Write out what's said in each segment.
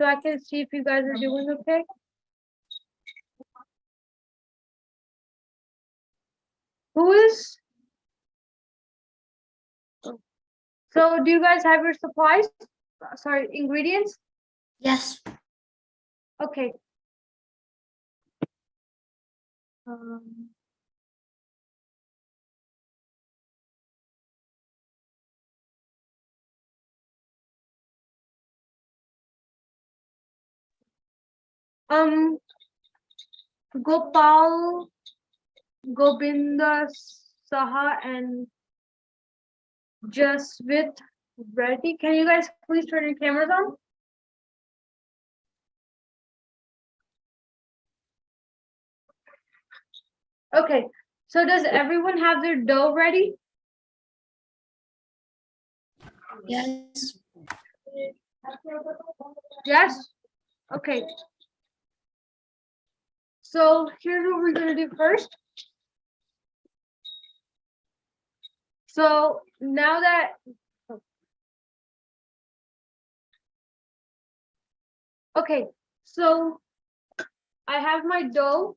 so I can see if you guys are doing okay. Who is? So do you guys have your supplies? Sorry, ingredients? Yes. Okay. Gopal, Govinda, Saha, and Jaswit Reddy. Can you guys please turn your cameras on? Okay, so does everyone have their dough ready? Yes. Yes? Okay. So here's what we're gonna do first. So now that, okay, so I have my dough.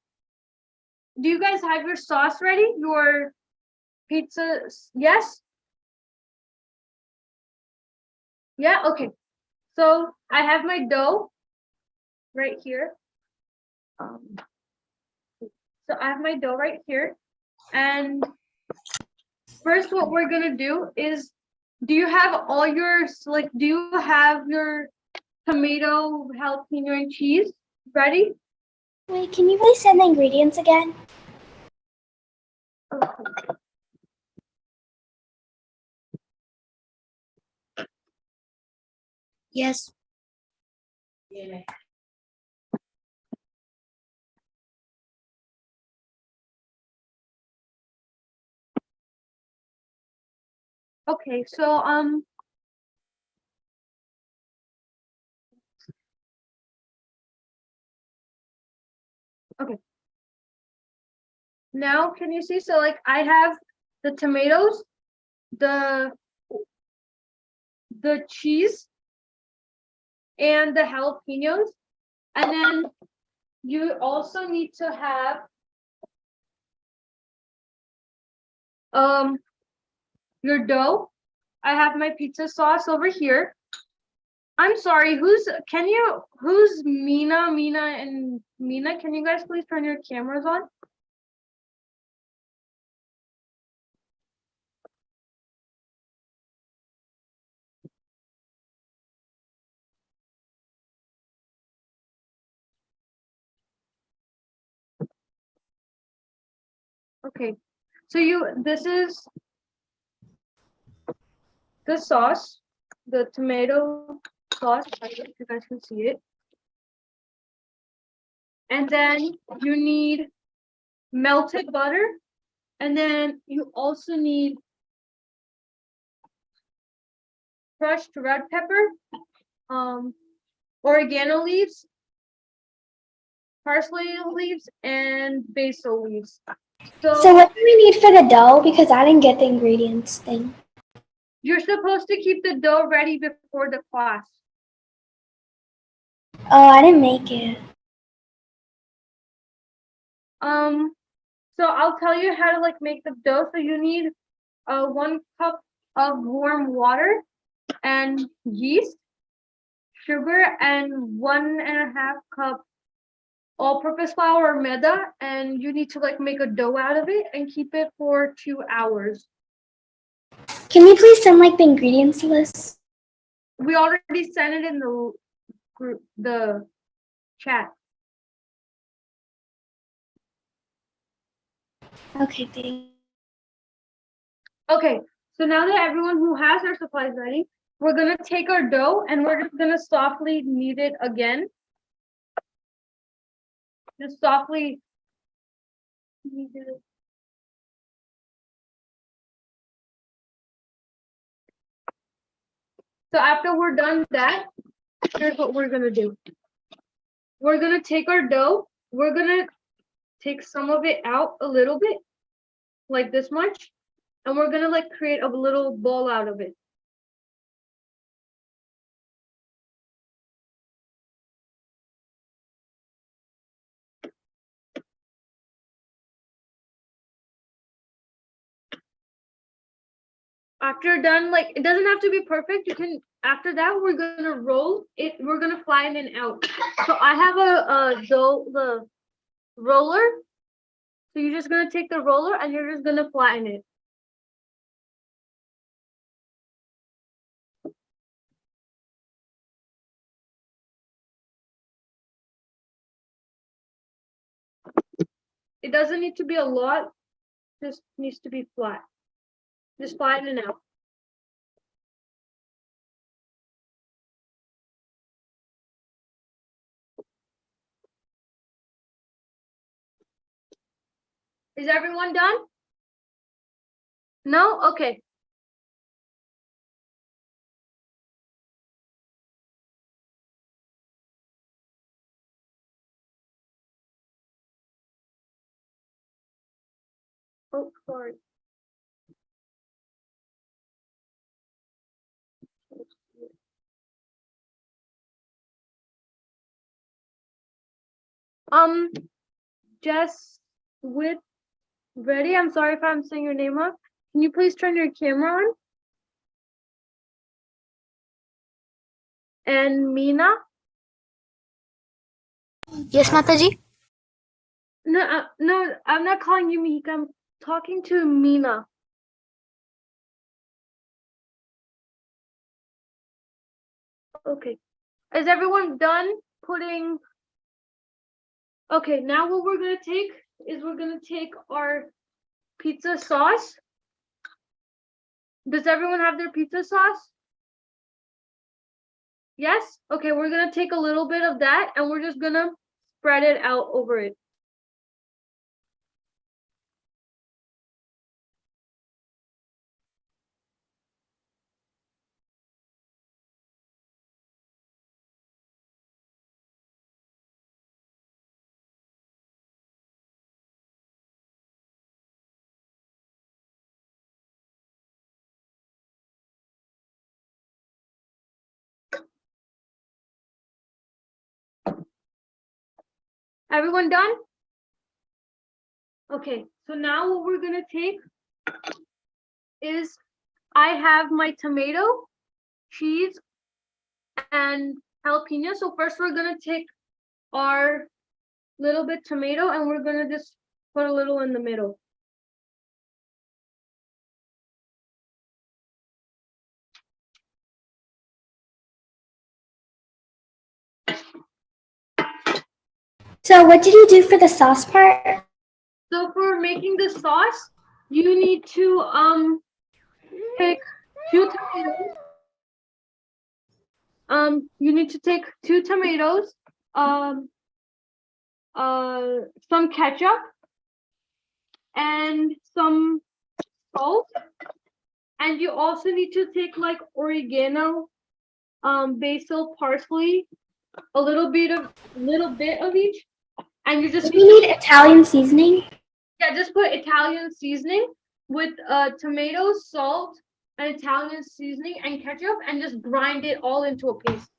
Do you guys have your sauce ready? Your pizza, yes? Yeah, okay. So I have my dough right here. So I have my dough right here. And first what we're gonna do is, do you have all your, like, do you have your tomato, jalapeno, and cheese ready? Wait, can you please send the ingredients again? Okay. Yes. Okay, so okay. Now can you see? So like I have the tomatoes, the cheese, and the jalapenos, and then you also need to have your dough. I have my pizza sauce over here. I'm sorry, who's Mina, and Mina? Can you guys please turn your cameras on? Okay, so this is the sauce, the tomato sauce. I don't know if you guys can see it. And then you need melted butter, and then you also need crushed red pepper, oregano leaves, parsley leaves, and basil leaves. So what do we need for the dough? Because I didn't get the ingredients thing. You're supposed to keep the dough ready before the class. Oh, I didn't make it. So I'll tell you how to like make the dough. So you need 1 cup of warm water and yeast, sugar, and 1.5 cup all-purpose flour or maida, and you need to like make a dough out of it and keep it for 2 hours. Can you please send like the ingredients list? We already sent it in the group, the chat. Okay, thanks. Okay, so now that everyone who has their supplies ready, we're gonna take our dough and we're just gonna softly knead it again. Just softly knead it. So after we're done that, here's what we're gonna do. We're gonna take our dough, we're gonna take some of it out a little bit, like this much, and we're gonna like create a little ball out of it. After you're done, like it doesn't have to be perfect. You can after that we're gonna roll it. We're gonna flatten it out. So I have the roller. So you're just gonna take the roller and you're just gonna flatten it. It doesn't need to be a lot. Just needs to be flat. Just flatten it out. Is everyone done? No? Okay. Oh, sorry. Jess with ready. I'm sorry if I'm saying your name wrong. Can you please turn your camera on? And Mina? Yes, Mataji. No, no, I'm not calling you Mika. I'm talking to Mina. Okay. Is everyone done putting? Okay, now what we're gonna take is we're gonna take our pizza sauce. Does everyone have their pizza sauce? Yes? Okay, we're gonna take a little bit of that and we're just gonna spread it out over it. Everyone done? Okay, so now what we're gonna take is I have my tomato, cheese, and jalapeno. So first we're gonna take our little bit tomato and we're gonna just put a little in the middle. So what did you do for the sauce part? So for making the sauce, you need to take 2 tomatoes. You need to take 2 tomatoes, um, some ketchup, and some salt. And you also need to take like oregano, basil, parsley, a little bit of each, and you just Do you need Italian seasoning? yeah, just put Italian seasoning with tomatoes, salt, and Italian seasoning and ketchup, and just grind it all into a paste.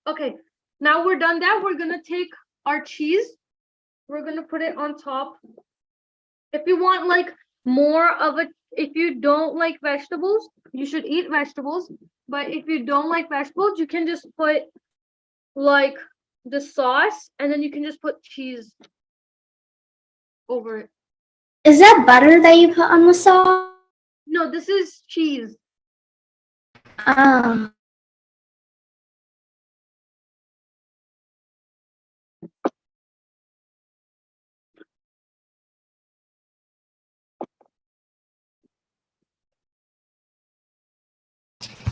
Okay, now we're done that. We're gonna take our cheese. We're gonna put it on top. If you want like more of a, if you don't like vegetables, you should eat vegetables. But if you don't like vegetables, you can just put like the sauce and then you can just put cheese over it. Is that butter that you put on the sauce? No, this is cheese. Oh.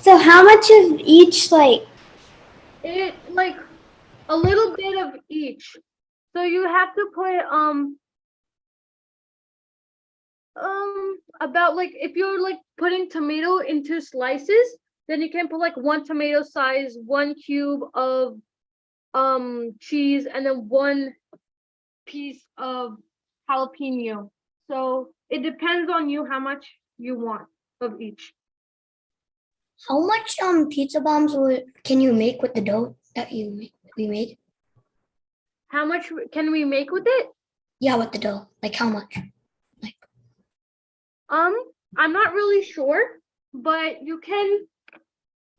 So how much of each, like? It like a little bit of each. So you have to put about like if you're like putting tomato into slices, then you can put like 1 tomato size, 1 cube of cheese, and then 1 piece of jalapeno. So it depends on you how much you want of each. How much pizza bombs can you make with the dough that we made? How much can we make with it? Yeah, with the dough. Like how much? Like I'm not really sure, but you can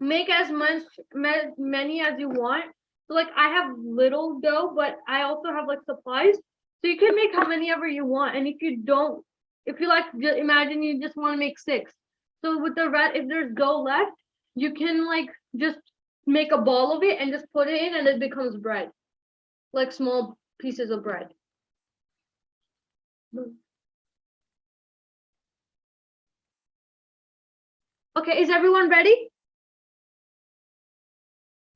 make as many as you want. So like I have little dough, but I also have like supplies. So you can make how many ever you want. And if you like, imagine you just want to make 6. So with the red, if there's dough left, you can like just make a ball of it and just put it in, and it becomes bread, like small pieces of bread. Okay, is everyone ready?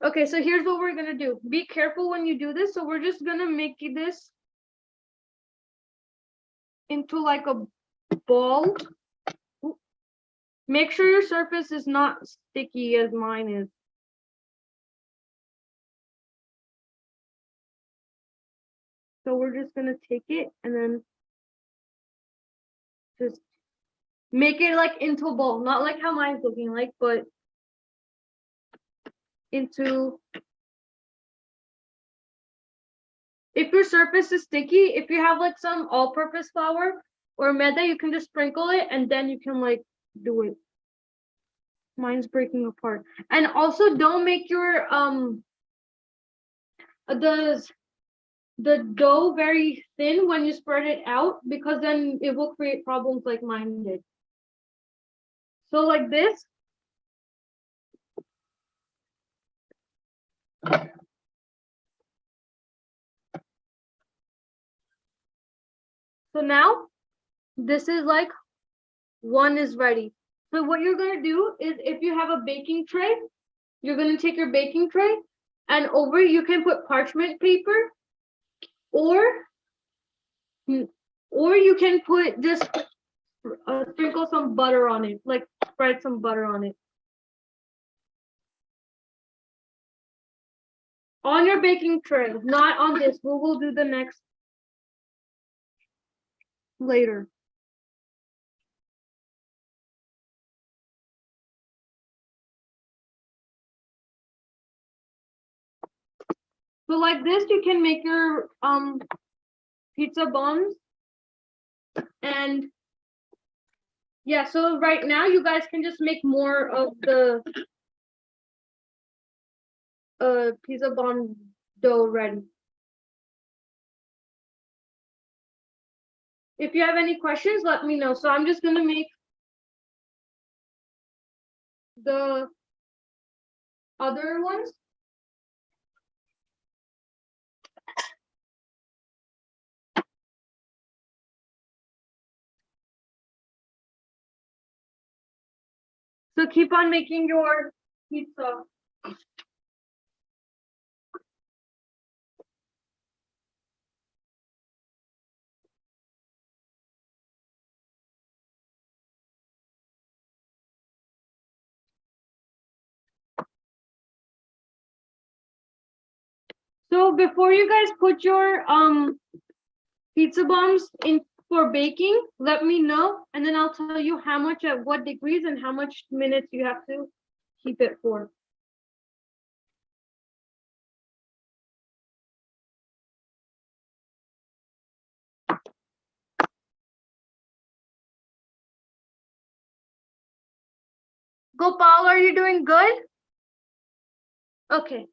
Okay, so here's what we're gonna do. Be careful when you do this. So we're just gonna make this into like a ball. Make sure your surface is not sticky as mine is. So we're just gonna take it and then just make it like into a ball, not like how mine's looking like, but into. If your surface is sticky, if you have like some all-purpose flour or maida, you can just sprinkle it and then you can like do it. Mine's breaking apart. And also don't make your the dough very thin when you spread it out, because then it will create problems like mine did. So like this. So now this is like one is ready. So what you're gonna do is, if you have a baking tray, you're gonna take your baking tray and over it you can put parchment paper, or you can put just sprinkle some butter on it, like spread some butter on it. On your baking tray, not on this. We will do the next later. So like this, you can make your pizza buns. And yeah, so right now you guys can just make more of the pizza bun dough ready. If you have any questions, let me know. So I'm just gonna make the other ones. So keep on making your pizza. So before you guys put your pizza bombs in for baking, let me know, and then I'll tell you how much at what degrees and how much minutes you have to keep it for. Gopal, are you doing good? Okay.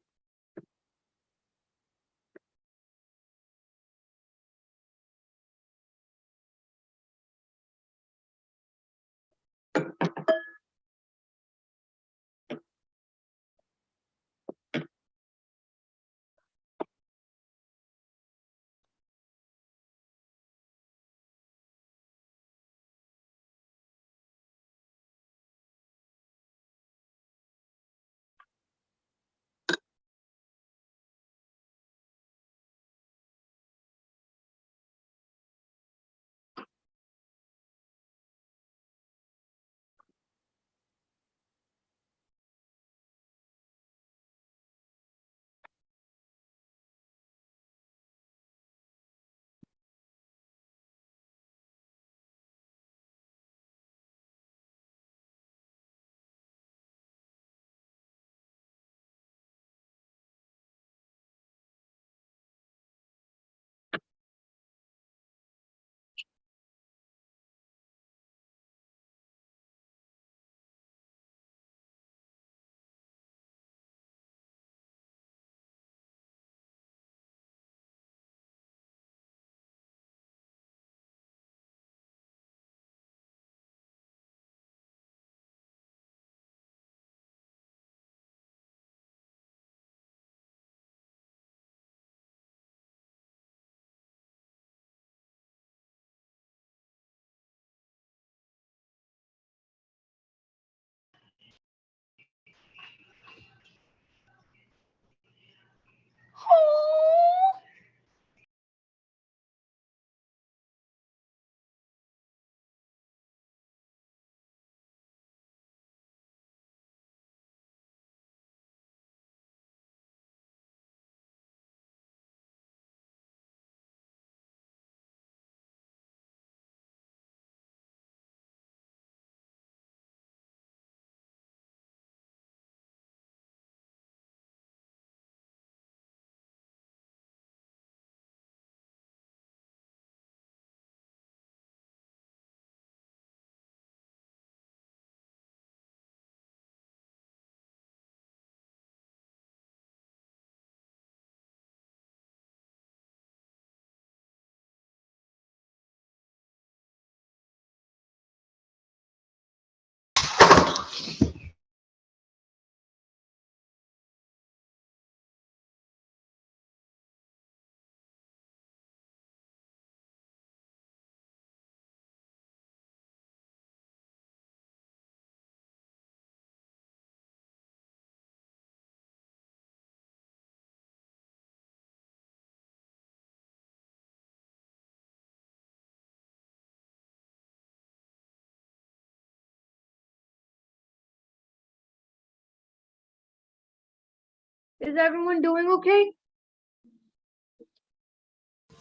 Is everyone doing okay?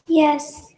Yes.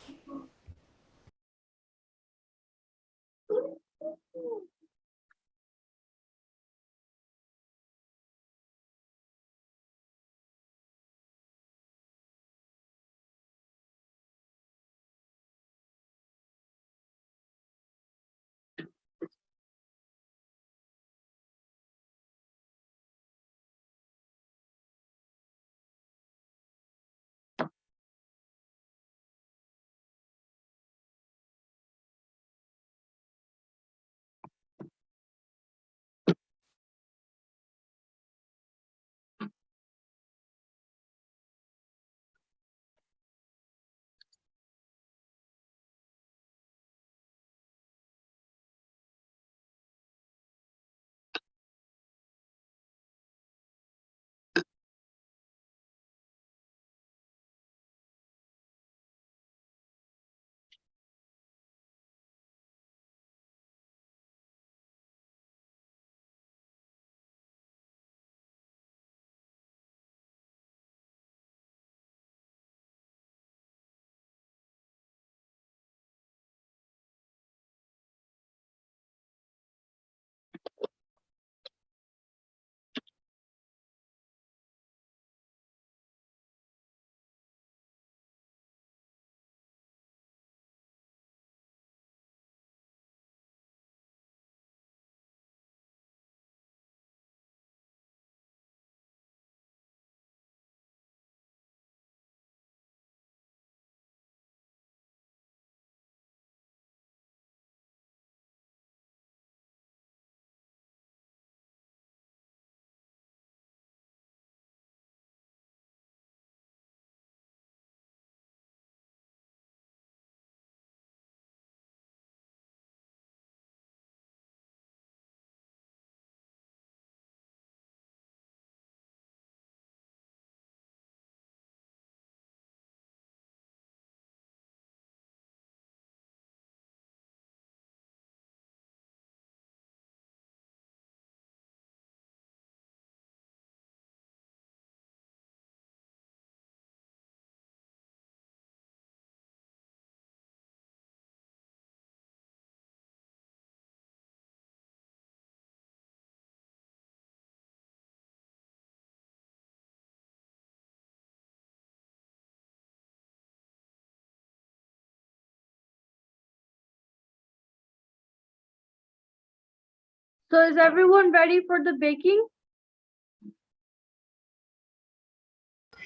So is everyone ready for the baking?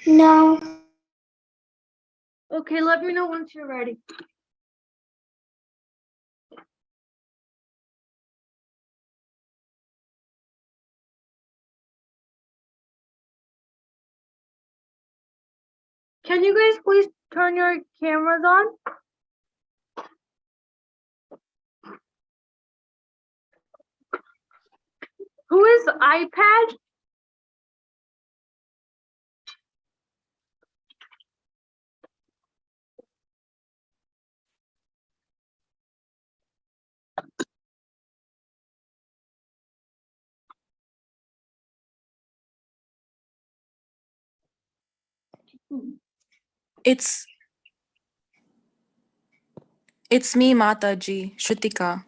No. Okay, let me know once you're ready. Can you guys please turn your cameras on? Who is iPad? It's me, Mataji, Shrutika.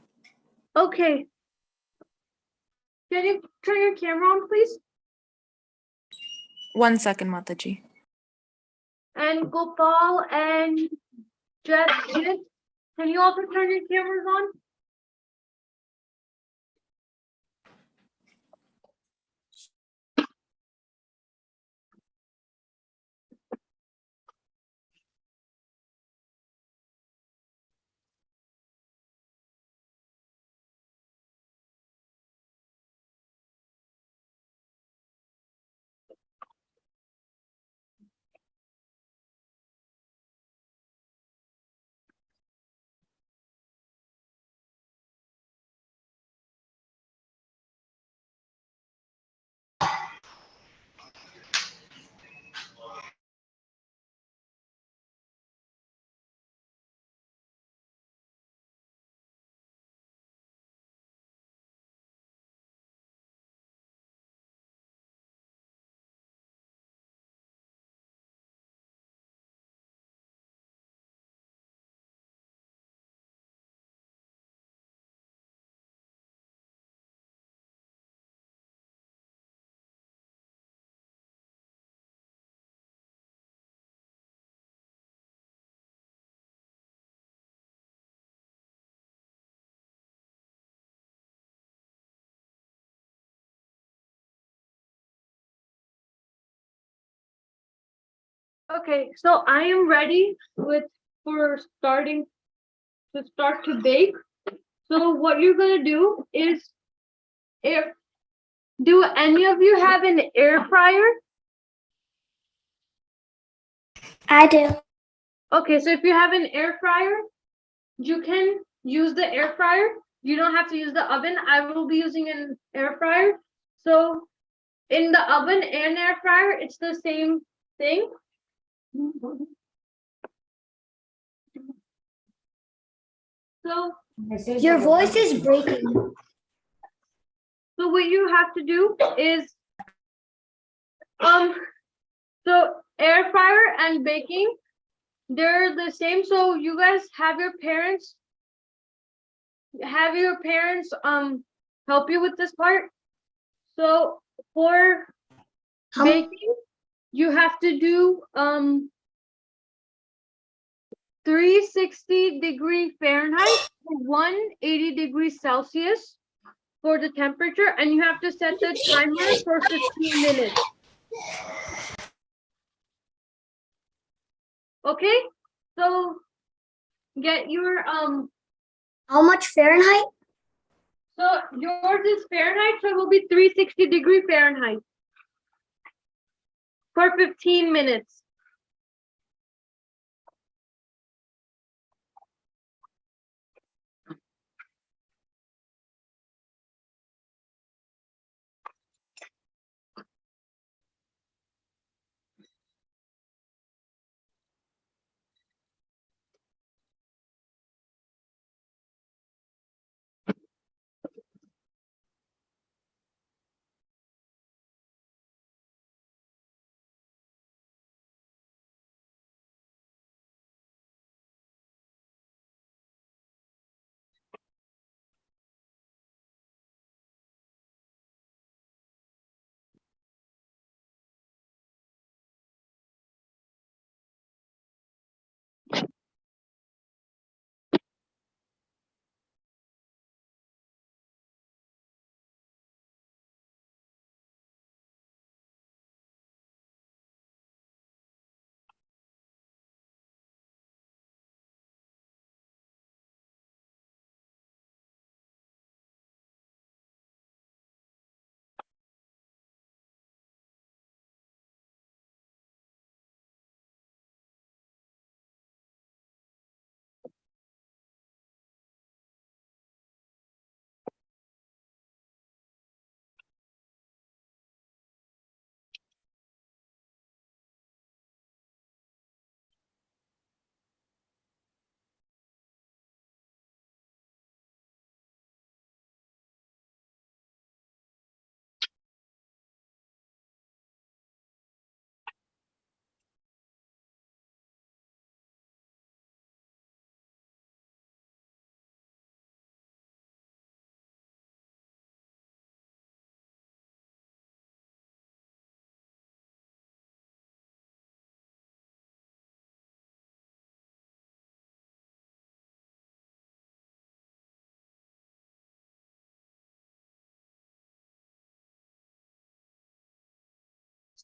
Okay. Can you turn your camera on, please? 1 second, Mataji. And Gopal and Jet, can you also turn your cameras on? Okay, so I am ready for starting to start to bake. So what you're gonna do is, if do any of you have an air fryer? I do. Okay, so if you have an air fryer, you can use the air fryer. You don't have to use the oven. I will be using an air fryer. So in the oven and air fryer, it's the same thing. So Your voice is breaking. so what you have to do is so air fryer and baking, they're the same. So you guys have your parents help you with this part. So for How, baking, you have to do 360 Fahrenheit to 180 Celsius for the temperature, and you have to set the timer for 15 minutes. Okay, so get your how much Fahrenheit? so yours is Fahrenheit, so it will be 360 Fahrenheit for 15 minutes.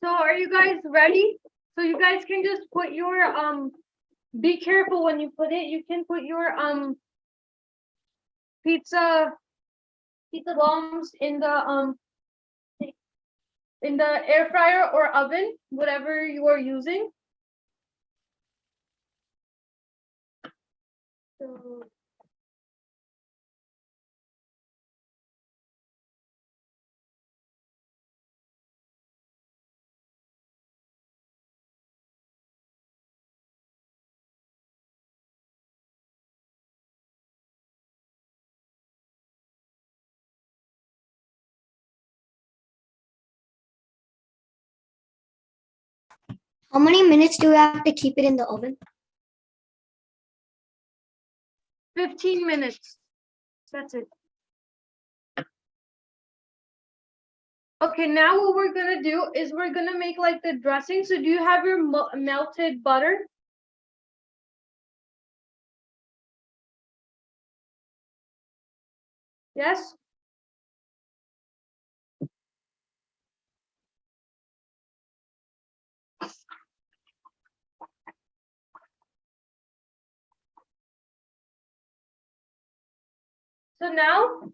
So are you guys ready? So you guys can just put your be careful when you put it. You can put your pizza bombs in the air fryer or oven, whatever you are using. So How many minutes do we have to keep it in the oven? 15 minutes. That's it. Okay, now what we're gonna do is we're gonna make like the dressing. So do you have your melted butter? Yes? So now,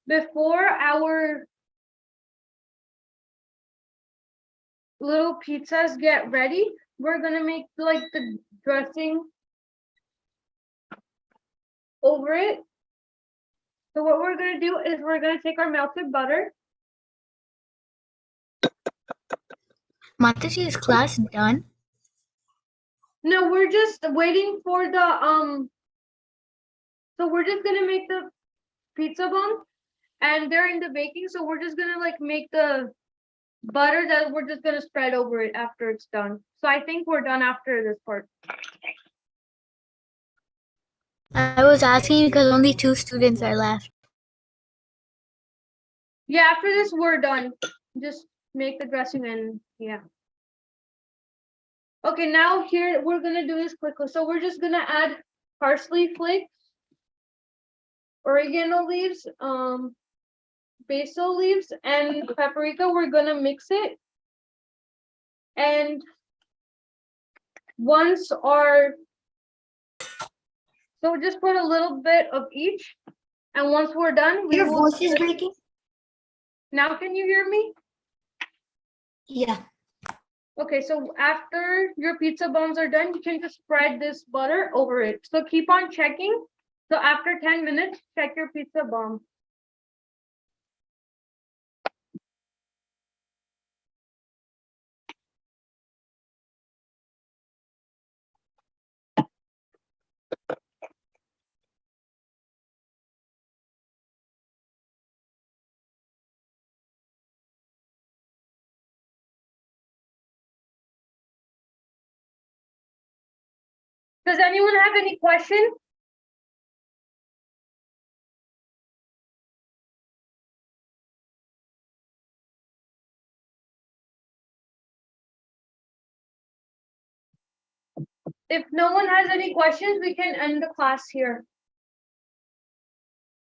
before our little pizzas get ready, we're gonna make like the dressing over it. So what we're gonna do is we're gonna take our melted butter. Mataji, is class done? No, we're just waiting for the so we're just gonna make the pizza bomb and they're in the baking, so we're just gonna like make the butter that we're just gonna spread over it after it's done. So I think we're done after this part. I was asking because only 2 students are left. Yeah, after this we're done. Just make the dressing and yeah. Okay, now here we're gonna do this quickly. So we're just gonna add parsley flakes, oregano leaves, basil leaves, and paprika. We're gonna mix it. And once our so just put a little bit of each. And once we're done, we Your will. voice is breaking? Now can you hear me? Yeah. Okay, so after your pizza bombs are done, you can just spread this butter over it. So keep on checking. So after 10 minutes, check your pizza bomb. Does anyone have any questions? If no one has any questions, we can end the class here.